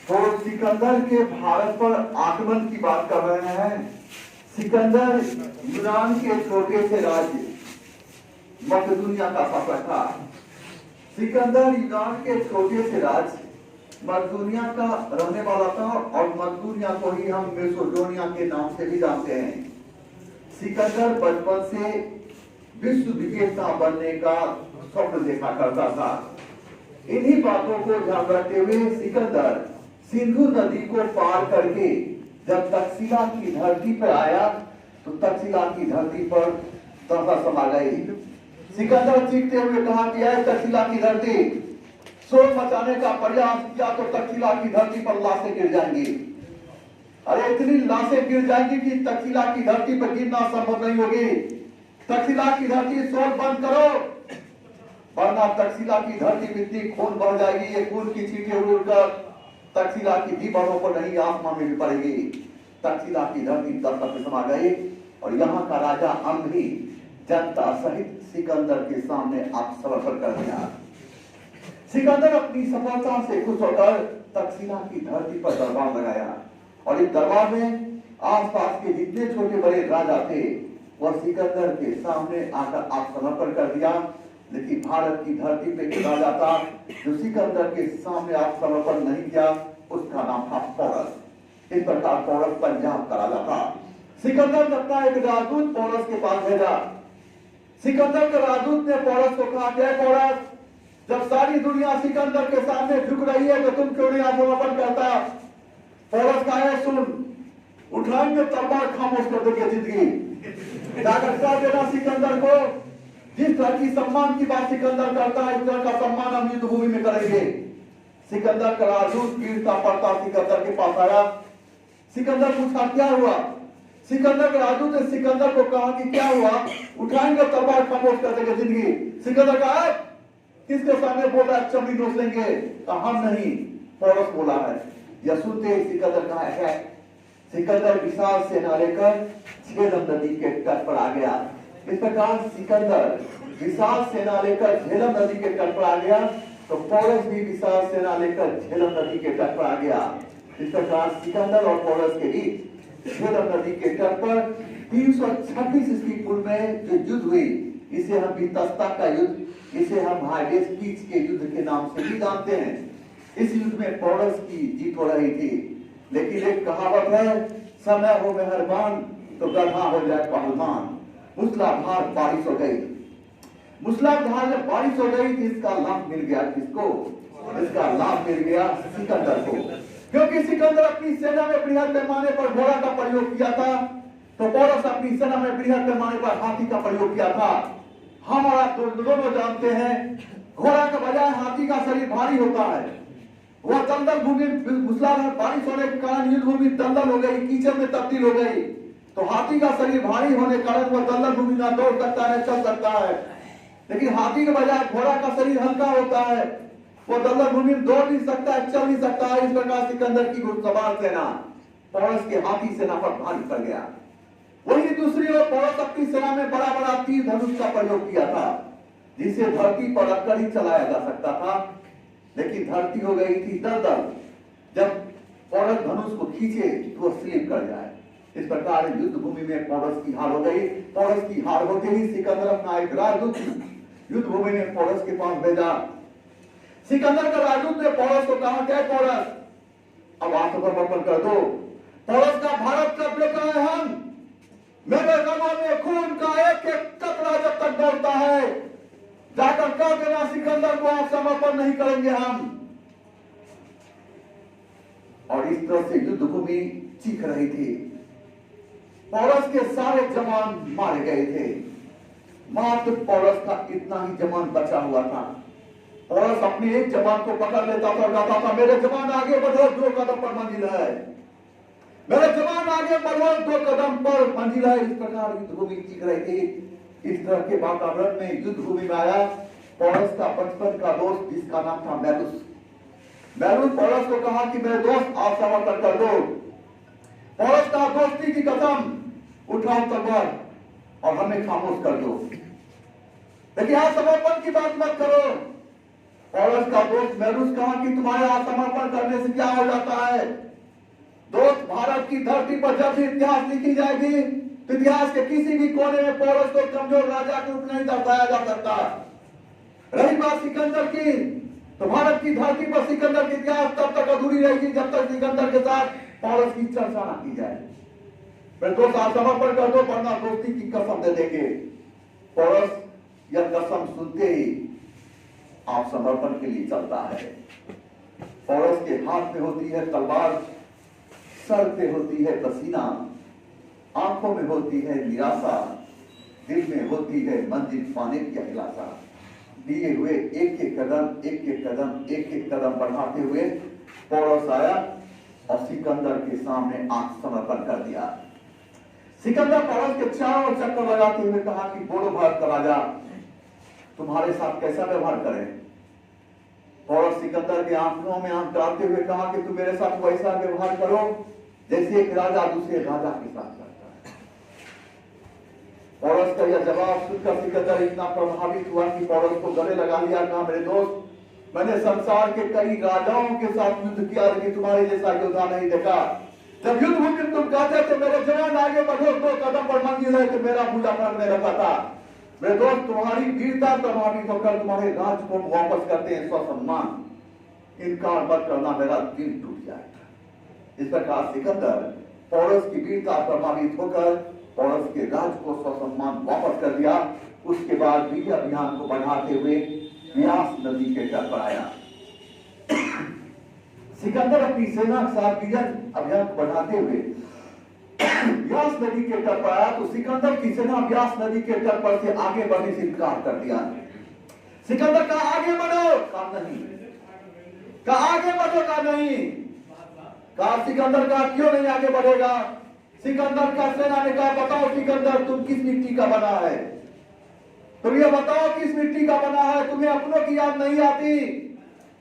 तो सिकंदर के भारत पर आक्रमण की बात कर रहे हैं। सिकंदर यूनान के छोटे से राज्य मकदूनिया का शासक था। सिकंदर यूनान के छोटे से राज्य मकदूनिया का रहने वाला था और मकदूनिया को ही हम मेसोडोनिया के नाम से भी जानते हैं। सिकंदर बचपन से विश्व विजेता बनने का स्वप्न देखा करता था। इन्हीं बातों को ध्यान रखते हुए सिकंदर सिंधु नदी को पार करके जब तक्षशिला की धरती पर आया तो तक्षशिला की धरती पर तहस समा गई। सिकंदर चीखते हुए कहा कि ऐ तक्षशिला की धरती, शोर मचाने का प्रयास किया तो तक्षशिला की धरती पर लाशें गिर जाएंगी। अरे इतनी लाशें गिर जाएंगी कि तक्षशिला की धरती पर गिरना संभव नहीं होगी। तक्षशिला की धरती, शोर बंद करो, वरना तक्षशिला की धरती में इतनी खून बह जाएगी, ये खून की छींटे उड़कर तक्षशिला की दीवारों पर नहीं आसमान में भी पड़ेगी। तक्षशिला की धरती तक समा गई और यहाँ का राजा अम्भी जनता सहित सिकंदर के सामने आत्मसमर्पण कर दिया। सिकंदर अपनी सफलता से खुश होकर तक्षशिला की धरती पर दरबार लगाया और इस दरबार में आसपास के जितने छोटे बड़े राजा थे वह सिकंदर के सामने आकर आत्मसमर्पण कर दिया। लेकिन भारत की धरती पे एक राजा था जो सिकंदर के सामने आत्मसमर्पण नहीं किया, उसका नाम था पोरस। इस प्रकार पोरस पंजाब का राजा था। सिकंदर ने अपना एक राजदूत पोरस के पास भेजा। सिकंदर के राजदूत ने पोरस को कहा, क्या पोरस, जब सारी दुनिया सिकंदर के सामने झुक रही है तो तुम क्यों नहीं आत्मसमर्पण करता? पोरस का है, सुन, उठाएंगे तलवार, खामोश कर देंगे जिंदगी। जाकर कह देना सिकंदर को, जिस तरह की सम्मान की बात सिकंदर करता है इस तरह का सम्मान हम युद्ध भूमि में करेंगे। सिकंदर का राजदूत गिरता पड़ता सिकंदर के पास आया। सिकंदर पूछा, क्या हुआ? सिकंदर के राजदूत ने सिकंदर को कहा कि क्या हुआ? उठाएंगे तलवार, खामोश कर देंगे जिंदगी। सिकंदर कहा, किसके सामने बोल रहा है, चमड़ी नोच लेंगे? हम नहीं, पोरस बोला है। यह सुनते सिकंदर कहा है। सिकंदर विशाल सेना लेकर झेलम नदी के तट पर आ गया। इस प्रकार सिकंदर विशाल सेना लेकर झेलम नदी के तट पर आ गया तो पोरस भी विशाल सेना लेकर झेलम नदी के तट पर आ गया। इस प्रकार सिकंदर और पोरस के बीच झेलम नदी के तट पर 326 ईस्वी पूर्व में जो युद्ध हुई, इसे हम वितस्ता का युद्ध, इसे हम हाइडेस पीच के युद्ध के नाम से भी जानते हैं। इस युद्ध में पोरस की जीत हो रही थी, लेकिन एक कहावत है, समय हो मेहरबान तो गधा हो जाए पहलवान। मूसलाधार बारिश हो गई। मूसलाधार जब बारिश हो गई तो इसका लाभ मिल गया किसको? इसका लाभ मिल गया सिकंदर को, क्योंकि सिकंदर अपनी सेना में बृहद पैमाने पर घोड़ा का प्रयोग किया था तो पोरस अपनी सेना में बृहद पैमाने पर हाथी का प्रयोग किया था। हमारा दोनों जानते हैं घोड़ा के बजाय हाथी का शरीर भारी होता है। वह दलदल भूमि, मूसलाधार बारिश होने के कारण युद्ध भूमि दलदल हो गई, कीचड़ में तब्दील हो गई, तो हाथी का शरीर भारी होने के कारण वह दलदल भूमि ना दौड़ सकता है, चल सकता है। लेकिन हाथी के बजाय घोड़ा का शरीर हल्का होता है, वो दलदल भूमि में दौड़ नहीं सकता है, चल नहीं सकता है। इस प्रकार सिकंदर की घुड़सवार सेना पोरस के हाथी सेना पर भारी पड़ गया। वही दूसरी ओर पोरस अपनी सेना में बड़ा बड़ा तीर धनुष का प्रयोग किया था, जिसे धरती पर रखकर ही चलाया जा सकता था। लेकिन धरती हो गई थी दलदल, जब पोरस धनुष को खींचे तो वह स्लिप कर जाए। इस प्रकार युद्ध भूमि में पोरस की हार हो गई। पोरस की हार होते ही सिकंदर अपना एक राजदूत युद्ध भूमि में पोरस के पास भेजा। सिकंदर का राजदूत ने पोरस को कहा, क्या पोरस, अब आत्मसमर्पण कर दो। पोरस का, भारत का बेटा है हम, मेरे रगों में खून का एक एक कतरा जब तक दौड़ता है, जाकर कह देना सिकंदर को आप समर्पण नहीं करेंगे हम। और इस तरह से युद्ध भूमि चीख रही थी। पोरस के सारे जवान मारे गए थे, मात्र पोरस का इतना ही जवान बचा हुआ था। पोरस अपने एक जवान को पकड़ लेता था और कहता था, मेरे जवान आगे बढ़ो, 2 कदम पर मंजिल है, मेरे जवान आगे बढ़ो, 2 कदम पर मंजिल है। इस प्रकार युद्ध भूमि चीख रही थी। इस तरह के वातावरण में युद्ध भूमि में आया पोरस का बचपन का दोस्त, जिसका नाम था मेलुस। मेलुस पोरस को कहा कि मेरे दोस्त आप समर्पण कर दो। पोरस का दोस्ती की कसम, उठाओ तलवार और हमें खामोश कर दो। लेकिन आप समर्पण की बात मत करो। पौलुस का दोस्त मेलुस कहा कि तुम्हारे आत्मसमर्पण करने से क्या हो जाता है? दोस्त, भारत की धरती पर जब भी इतिहास लिखी जाएगी तो इतिहास के किसी भी कोने में पौलुस को कमजोर राजा के रूप में नहीं दर्शाया जा सकता। रही बात सिकंदर की, तो भारत की धरती पर सिकंदर की इतिहास तब तक अधूरी रहेगी जब तक सिकंदर के साथ पौलुस की चर्चा न की जाए। फिर दोस्त, आप समर्पण कर दो, वरना दोस्ती की कसम दे देंगे। पौलुस यह कसम सुनते ही आप समर्पण के लिए चलता है। पौलुस के हाथ में होती है तलवार, सर पे होती है पसीना, आंखों में होती है निराशा, दिल में होती है मंजिल पाने की अभिलाषा। दिए हुए एक एक कदम बढ़ाते हुए पौलुस आया और सिकंदर के सामने आत्मसमर्पण कर दिया। सिकंदर पौलुस के चारों चक्कर लगाते हुए कहा कि बोलो भारत का राजा, तुम्हारे साथ कैसा व्यवहार करें? पौलुस सिकंदर के आंखों में आंख डालते हुए कहा कि तुम मेरे साथ वैसा व्यवहार करो जैसे एक राजा दूसरे राजा के साथ करता है। पौलुस का यह जवाब सुनकर सिकंदर इतना प्रभावित हुआ कि पौलुस को गले लगा लिया। कहा, मेरे दोस्त, मैंने संसार के कई राजाओं के साथ युद्ध किया, लेकिन तुम्हारे जैसा योद्धा नहीं देखा। जब युद्ध भूमि में तुम कहते तो मेरे जवान आगे बढ़ो, 2 कदम पर मंजिल है कि मेरा पूजा करने लगा था। मेरे दोस्त, तुम्हारी वीरता प्रभावित होकर तुम्हारे राज को वापस करते हैं स्वसम्मान। इनकार मत करना, मेरा दिल टूट जाएगा। इस प्रकार सिकंदर पौलुस की वीरता प्रभावित होकर पौलुस के राज को स्वसम्मान वापस कर दिया। उसके बाद विजय अभियान को बढ़ाते हुए व्यास नदी के तट पर आया। सिकंदर अपनी सेना के साथ विजय अभियान को बढ़ाते हुए व्यास नदी के तट पर आया तो सिकंदर की सेना व्यास नदी के तट पर से आगे बढ़ने से इनकार कर दिया। सिकंदर का आगे बढ़ो, का नहीं, का आगे बढ़ो, का नहीं, का सिकंदर का क्यों नहीं आगे बढ़ेगा? सिकंदर का सेना ने कहा, बताओ सिकंदर, तुम किस मिट्टी का बना है? तुम ये बताओ किस मिट्टी का बना है? तुम्हें अपनों की याद नहीं आती?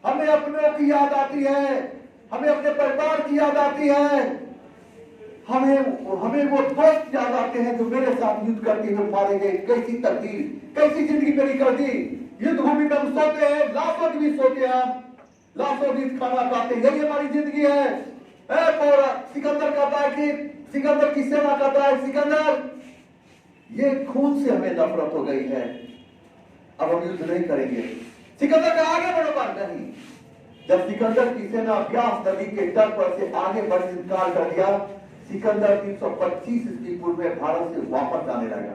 हमें अपनों की याद आती है, हमें अपने परिवार की याद आती है, हमें वो दोस्त याद आते हैं जो मेरे साथ युद्ध करते हुए मारे गए। कैसी तकदीर, कैसी जिंदगी मेरी कर दी। युद्ध भूमि में हम सोते हैं, लाशों की भी सोते हैं, लाशों भी खाना खाते हैं, यही हमारी जिंदगी है। सिकंदर कहता है कि सिकंदर की सेना कहता है, सिकंदर, ये खून से हमें नफरत हो गई है, अब हम युद्ध नहीं करेंगे। सिकंदर का आगे बढ़ो, बात नहीं। जब सिकंदर की सेना व्यास नदी के तट पर से आगे बढ़ने से इनकार कर दिया, सिकंदर 325 ईस्वी पूर्व में भारत से वापस जाने लगा।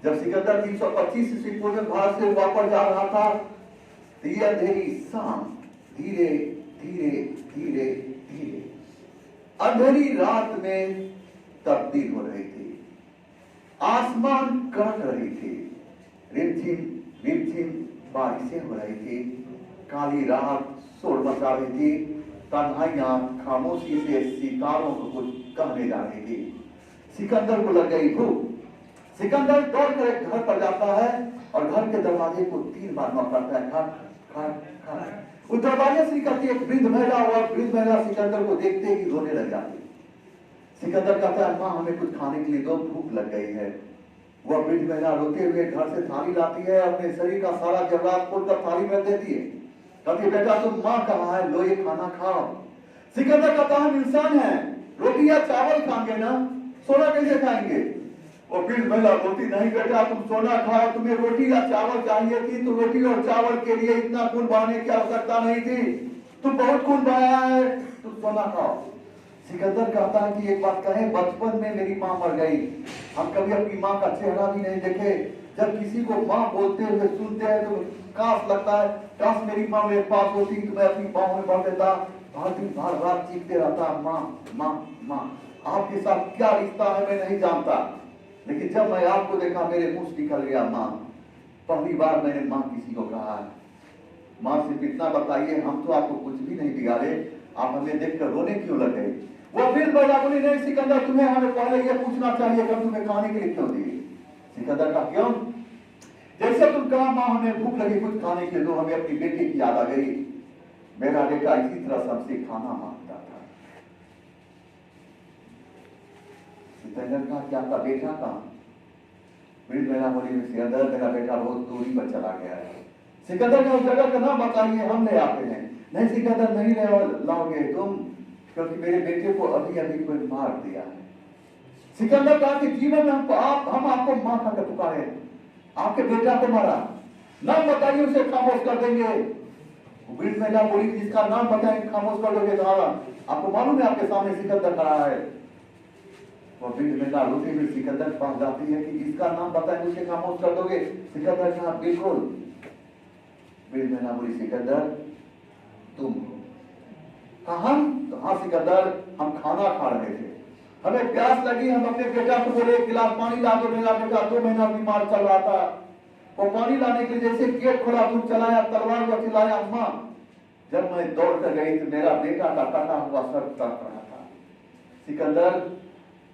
जब सिकंदर 325 ईस्वी पूर्व में भारत से वापस जा रहा था तो ये अंधेरी शाम धीरे धीरे धीरे धीरे अंधेरी रात में तब्दील हो रही थी। आसमान कड़क रही थी, रिमझिम रिमझिम बारिशें हो रही थी, काली रात शोर मचा रही थी, तन्हाइयां खामोशी से सितारों को कुछ कहने जा रही थी। सिकंदर को लग गई भूख। सिकंदर दौड़कर एक घर पर जाता है और घर के दरवाजे को 3 बार नॉक करता है, खट खट खट। उस दरवाजे से निकलती एक वृद्ध महिला और वृद्ध महिला सिकंदर को देखते ही रोने लग जाती। सिकंदर कहता है, माँ हमें कुछ खाने के लिए दो, भूख लग गई है। वह वृद्ध महिला रोते हुए घर से थाली लाती है, अपने शरीर का सारा जवाब खोलकर थाली में देती है, कहती बेटा तुम माँ कहाँ है, लो ये खाना खाओ। सिकंदर कहता हम इंसान है, रोटी या चावल खाएंगे ना, सोना कैसे खाएंगे? वो वृद्ध महिला बोलती नहीं बेटा तुम सोना खाओ, तुम्हें रोटी या चावल चाहिए थी तो रोटी और चावल के लिए इतना खून बहाने की आवश्यकता नहीं थी, तुम बहुत खून बहाया है, तुम सोना खाओ। सिकंदर कहता है कि एक बात कहें, बचपन में मेरी माँ मर गई, हम कभी अपनी माँ का चेहरा भी नहीं देखे। जब किसी को माँ बोलते हुए सुनते हैं तो काश लगता है काश मेरी माँ मेरे पास होती तो मैं अपनी बाहों में भर देता, हर दिन भर रात चीखते रहता माँ माँ माँ। आपके साथ क्या रिश्ता है मैं नहीं जानता, लेकिन जब मैं आपको देखा मेरे मुंह से निकल गया माँ। पहली बार मैंने माँ किसी को कहा। माँ सिर्फ इतना बताइए, हम तो आपको कुछ भी नहीं बिगाड़े, आप हमें देखकर रोने क्यों लगे? वो फिर बजा बोली नहीं सिकंदर तुम्हें हमें पहले ये पूछना चाहिए कि तुम्हें खाने के लिए क्यों दी? सिकंदर का क्यों? जैसे तुम कहा माँ हमें भूख लगी कुछ खाने के लिए दो, हमें अपनी बेटी की याद आ गई। मेरा बेटा इसी तरह सबसे खाना मांगता था। सिकंदर का क्या था बेटा का? वृद्ध महिला बोली सिकंदर मेरा बेटा बहुत दूरी पर चला गया है। सिकंदर ने उस जगह का नाम बताइए, हम ले आते हैं। नहीं सिकंदर, नहीं ले लाओगे तुम, क्योंकि मेरे बेटे को अभी अभी कोई मार दिया है। सिकंदर कहा कि जीवन में हम आपको मां का पुकारे, आपके बेटा को मारा, नाम बताइए उसे खामोश कर देंगे। वृद्ध महिला बोली जिसका नाम बताएंगे खामोश कर दोगे। आपको मालूम है आपके सामने सिकंदर खड़ा है। वो वृद्ध महिला रोते हुए सिकंदर के पास जाती है कि जिसका नाम बताएंगे उसे खामोश कर दोगे। सिकंदर कहा बिल्कुल। वृद्ध महिला बोली सिकंदर तुम हम तो हाँ सिकंदर, हम खाना खा रहे थे, हमें प्यास लगी, हम अपने बेटा को बोले एक गिलास पानी ला दो। मेरा बेटा 2 महीना बीमार चल रहा था, वो पानी लाने के लिए जैसे गेट खोला दूध चलाया, तलवार को चिल्लाया अम्मा। जब मैं दौड़ कर गई तो मेरा बेटा का कटा हुआ सर तड़प रहा था। सिकंदर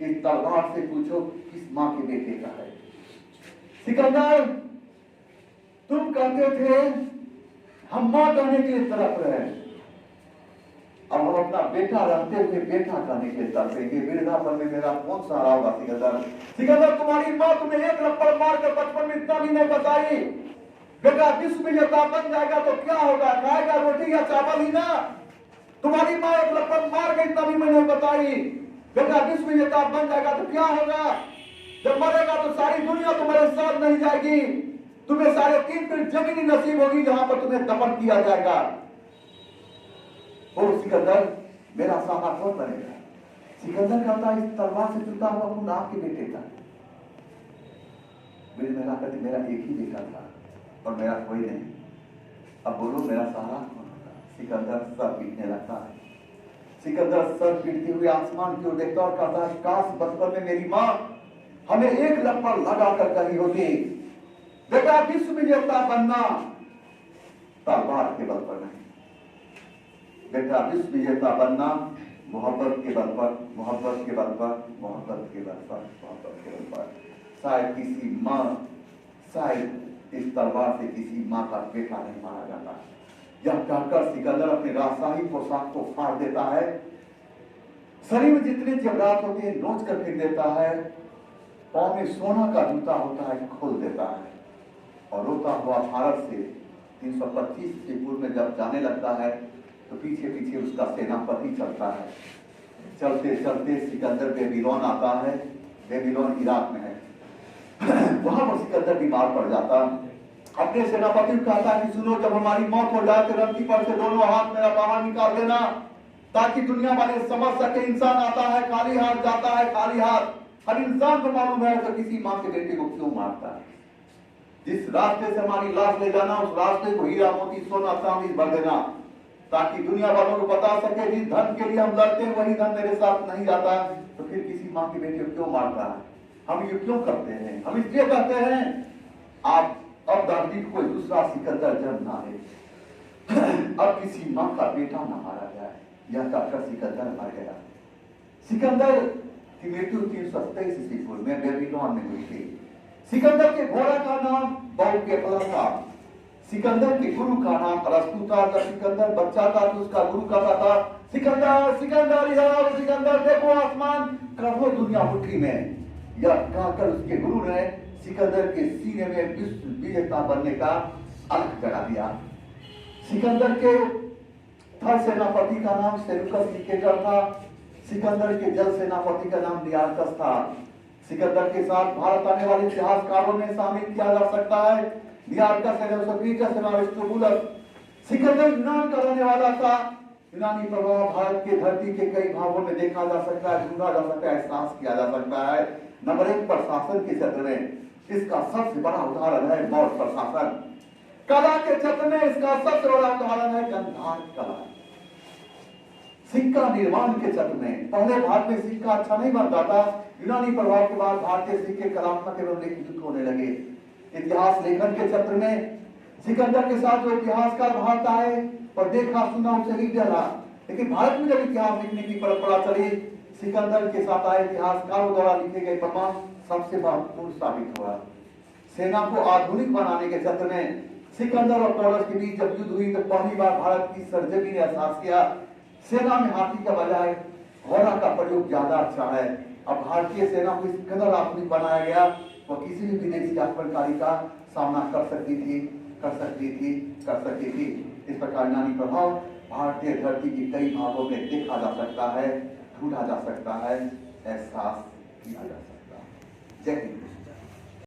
इस तलवार से पूछो किस माँ के बेटे का है। सिकंदर तुम कहते थे हम माँ कहने के लिए तड़प रहे हैं, अब हम अपना बेटा रहते हुए बेटा कहने के लिए तड़पेंगे। वृद्धापन में मेरा कौन सहारा होगा। सिकंदर तुम्हारी माँ तुम्हें एक लपड़ मार कर बचपन में इतना भी नहीं बताई, बेटा विश्व विजेता बन जाएगा तो क्या होगा, खाएगा रोटी या चावल ही ना। तुम्हारी माँ एक लपड़ मार के इतना भी मैंने बताई, बेटा विश्व विजेता बन जाएगा तो क्या होगा, जब मरेगा तो सारी दुनिया तुम्हारे साथ नहीं जाएगी, तुम्हें 3.5 फीट जमीन नसीब होगी जहां पर तुम्हें दफन किया जाएगा। और सिकंदर मेरा सहारा कौन बनेगा। सिकंदर कहता इस तलवार से चुनता हुआ खून आपके बेटे का। मेरी महिला कहती मेरा एक ही बेटा था और मेरा कोई नहीं, अब बोलो मेरा सहारा कौन होगा। सिकंदर सर पीटने लगता है। सिकंदर सर पीटते हुए आसमान की ओर देखता और कहता है काश बचपन में मेरी माँ हमें एक लपड़ लगा कर कही होती, बेटा विश्व विजेता बनना तलवार के बल पर नहीं, बेटा विश्व विजेता बनना मोहब्बत के बल पर, मोहब्बत के बल पर, मोहब्बत के बल पर, मोहब्बत के बल पर। शायद किसी माँ, शायद इस तलवार से किसी माँ का बेटा नहीं मारा जाता। यह कहकर सिकंदर अपने राजशाही पोशाक को फाड़ देता है, शरीर में जितने जेवरात होते हैं नोच कर फेंक देता है, पाँव में सोना का जूता होता है खोल देता है और रोता हुआ भारत से 325 ईस्वी पूर्व में जब जाने लगता है तो पीछे पीछे उसका सेनापति चलता है। चलते चलते सिकंदर बेबीलोन आता है। बेबीलोन इराक में है। वहां पर सिकंदर बीमार पड़ जाता, अपने सेनापति को कहता कि सुनो जब हमारी मौत हो जाए तो रंती पर से दोनों हाथ मेरा बाहर निकाल देना, ताकि दुनिया वाले समझ सके इंसान आता है खाली हाथ जाता है खाली हाथ। हर इंसान को मालूम है तो किसी माँ के बेटे को क्यों मारता है। जिस रास्ते से हमारी लाश ले जाना उस रास्ते को हीरा मोती सोना चांदी भर देना, ताकि दुनिया वालों को बता सके जिस धन के लिए हम लड़ते हैं वही धन मेरे साथ नहीं जाता, तो फिर किसी माँ के बेटे को क्यों मारता है। हम ये क्यों करते हैं, हम इसलिए कहते हैं आप अब धरती कोई दूसरा सिकंदर जन्म ना ले, अब किसी माँ का बेटा न मारा जाए। यह कहकर सिकंदर मर गया। सिकंदर की मृत्यु 327 ईस्वी पूर्व में बेबीलोन में हुई थी। सिकंदर के घोड़ा का नाम बहुकेपला था। सिकंदर के गुरु का नाम अरस्तु था। जब सिकंदर बच्चा था तो उसका गुरु कहता था सिकंदर सिकंदर यार सिकंदर देखो आसमान कर लो दुनिया मुट्ठी में। यह कहकर उसके गुरु ने सिकंदर के सीने में विश्व विजेता बनने का अलख जगा दिया। सिकंदर के थर सेनापति का नाम सेल्यूकस निकेटर था। सिकंदर के जल सेनापति का नाम नियार्कस था। सिकंदर के साथ भारत आने वाले इतिहासकारों में शामिल किया जा सकता है नियार्कस, एरिस्टोबुलस। सिकंदर यूनान का रहने वाला था। यूनानी प्रभाव भारत के धरती के कई भागों में देखा जा सकता है, ढूंढा जा सकता है, एहसास किया जा सकता है। नंबर 1 प्रशासन के क्षेत्र में इसका सबसे बड़ा उदाहरण है मौर्य प्रशासन। कला के क्षेत्र में इसका सबसे बड़ा उदाहरण है गंधार कला। सिक्का निर्माण के क्षेत्र में पहले भारत में सिक्का अच्छा नहीं बनता था। यूनानी प्रभाव के बाद भारतीय सिक्के कलात्मक एवं लिखित होने लगे। इतिहास लेखन के क्षेत्र में सिकंदर के साथ जो इतिहासकार भारत आए और देखा सुना उसे लिख डाला। लेकिन भारत में जब इतिहास लिखने की परंपरा चली, सिकंदर के साथ आए इतिहासकारों द्वारा लिखे गए प्रमाण सबसे महत्वपूर्ण साबित हुआ। सेना को आधुनिक बनाने के क्षेत्र में सिकंदर और पोरस के बीच जब युद्ध हुई तो पहली बार भारत की सर्जरी ने एहसास किया सेना में हाथी का बजाय घोड़ा का प्रयोग ज्यादा अच्छा है। अब भारतीय सेना को इस कदर आधुनिक बनाया गया वो किसी भी विदेशी आक्रमणकारी का सामना कर सकती थी। कर सकती थी, कर सकती थी। इस प्रकार नानी प्रभाव भारतीय धरती की कई भागों में देखा जा सकता है, ढूंढा जा सकता है, एहसास किया जा सकता है। जय हिंद।